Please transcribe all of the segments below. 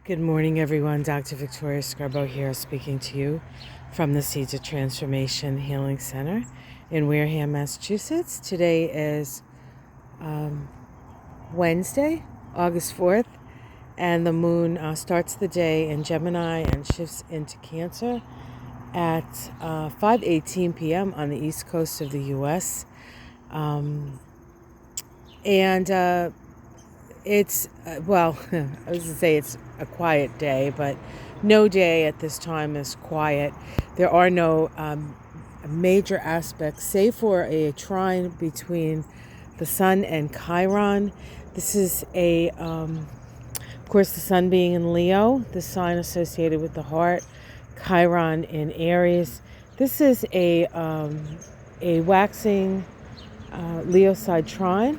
Good morning, everyone. Dr. Victoria Scarborough here, speaking to you from the Seeds of Transformation Healing Center in Wareham, Massachusetts. Today is Wednesday, August 4th, and the moon starts the day in Gemini and shifts into Cancer at 5:18 p.m. on the east coast of the U.S. It's, I was going to say it's a quiet day, but no day at this time is quiet. There are no major aspects, save for a trine between the sun and Chiron. This is of course, the sun being in Leo, the sign associated with the heart, Chiron in Aries. This is a waxing Leo side trine.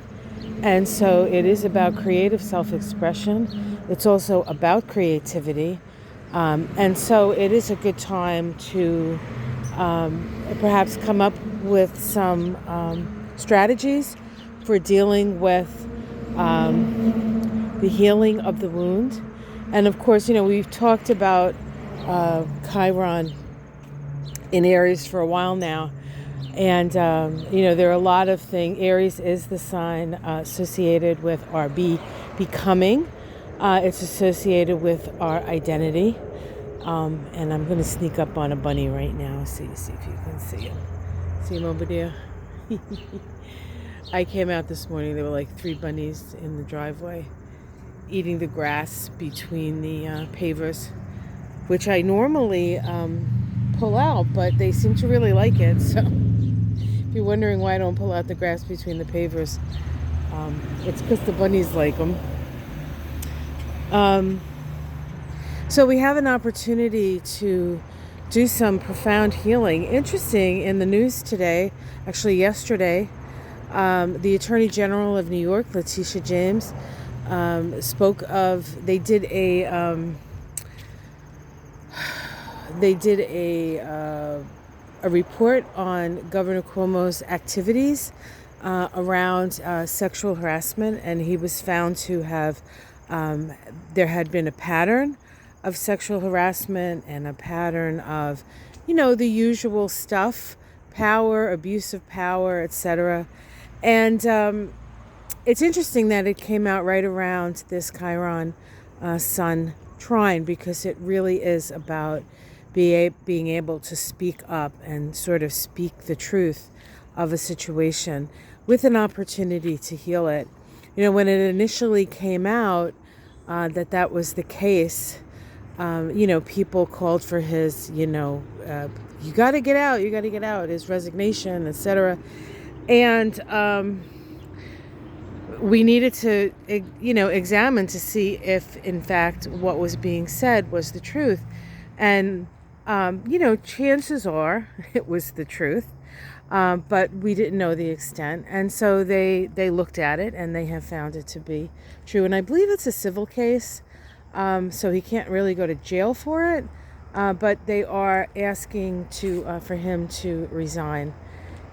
And so it is about creative self-expression. It's also about creativity. And so it is a good time to perhaps come up with some strategies for dealing with the healing of the wound. And of course, we've talked about Chiron in Aries for a while now. And, there are a lot of things. Aries is the sign associated with our becoming. It's associated with our identity. And I'm going to sneak up on a bunny right now. See if you can see him. See him over there? I came out this morning. There were like 3 bunnies in the driveway eating the grass between the pavers, which I normally pull out, but they seem to really like it. So if you're wondering why I don't pull out the grass between the pavers, it's because the bunnies like them. So we have an opportunity to do some profound healing. Interesting, in the news today, actually yesterday, the Attorney General of New York, Letitia James, spoke of, they did a report on Governor Cuomo's activities around sexual harassment, and he was found to have, there had been a pattern of sexual harassment and a pattern of, the usual stuff, power, abuse of power, etc. And it's interesting that it came out right around this Chiron Sun trine, because it really is about being able to speak up and sort of speak the truth of a situation with an opportunity to heal it. When it initially came out that was the case, people called for his, you got to get out, his resignation, etc. And we needed to, examine to see if, in fact, what was being said was the truth. And chances are it was the truth, but we didn't know the extent. And so they looked at it, and they have found it to be true. And I believe it's a civil case, so he can't really go to jail for it, but they are asking for him to resign.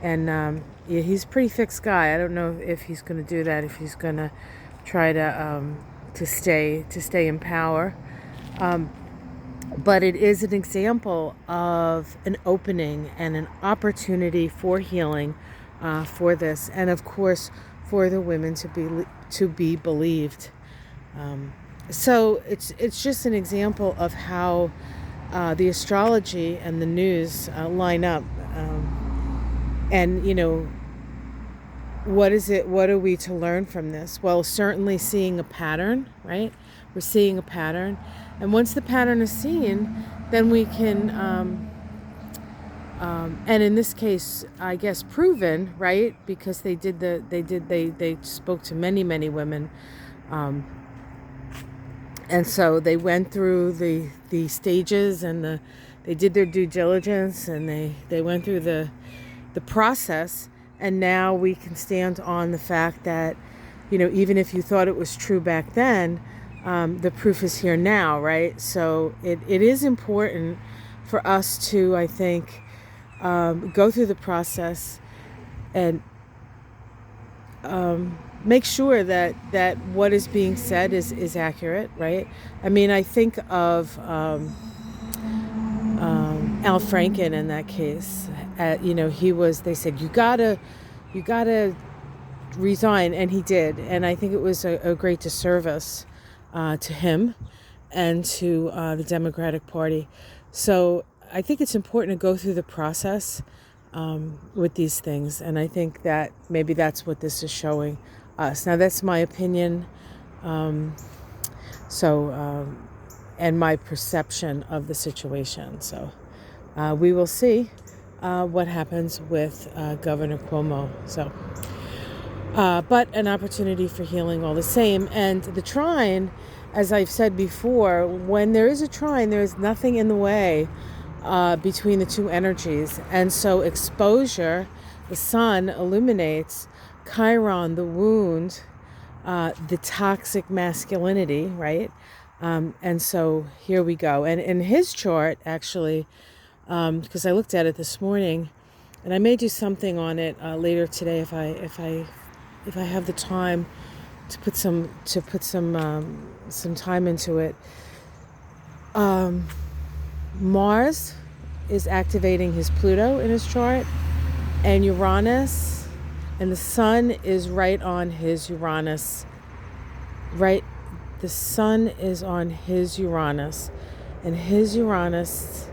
And he's a pretty fixed guy. I don't know if he's going to do that, if he's going to try to stay in power. But it is an example of an opening and an opportunity for healing for this, and of course for the women to be believed. So it's just an example of how the astrology and the news line up. And what is it? What are we to learn from this? Well, certainly seeing a pattern, right? We're seeing a pattern. And once the pattern is seen, then we can, and in this case, I guess proven, right? Because they spoke to many, many women. And so they went through the stages, and they did their due diligence, and they went through the process. And now we can stand on the fact that, even if you thought it was true back then, the proof is here now, right? So it is important for us to, I think, go through the process and make sure that what is being said is accurate, right? I mean, I think of Al Franken in that case. He was. They said you gotta resign, and he did. And I think it was a great disservice to him and to the Democratic Party. So I think it's important to go through the process with these things, and I think that maybe that's what this is showing us. Now, that's my opinion. Um, so, and my perception of the situation. So, we will see what happens with Governor Cuomo. So, but an opportunity for healing all the same. And the trine, as I've said before, when there is a trine, there is nothing in the way between the two energies. And so exposure, the sun illuminates Chiron, the wound, the toxic masculinity, right? And so here we go. And in his chart, actually, because I looked at it this morning, and I may do something on it later today if I have the time to put some time into it. Mars is activating his Pluto in his chart, and Uranus, and the sun is right on his Uranus. Right, the sun is on his Uranus, and his Uranus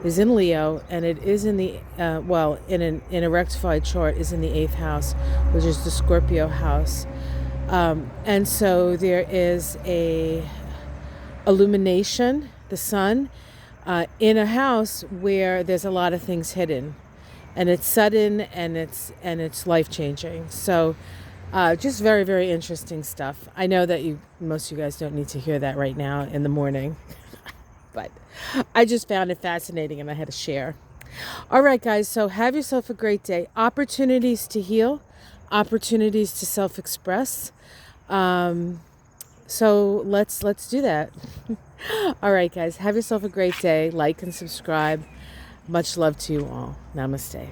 is in Leo, and it is in the in a rectified chart is in the 8th house, which is the Scorpio house. And so there is a illumination, the sun, in a house where there's a lot of things hidden, and it's sudden, and it's life changing. So just very, very interesting stuff. I know that most of you guys don't need to hear that right now in the morning, but I just found it fascinating and I had to share. All right, guys, so have yourself a great day. Opportunities to heal, opportunities to self-express. So let's do that. All right, guys, have yourself a great day. Like and subscribe. Much love to you all. Namaste.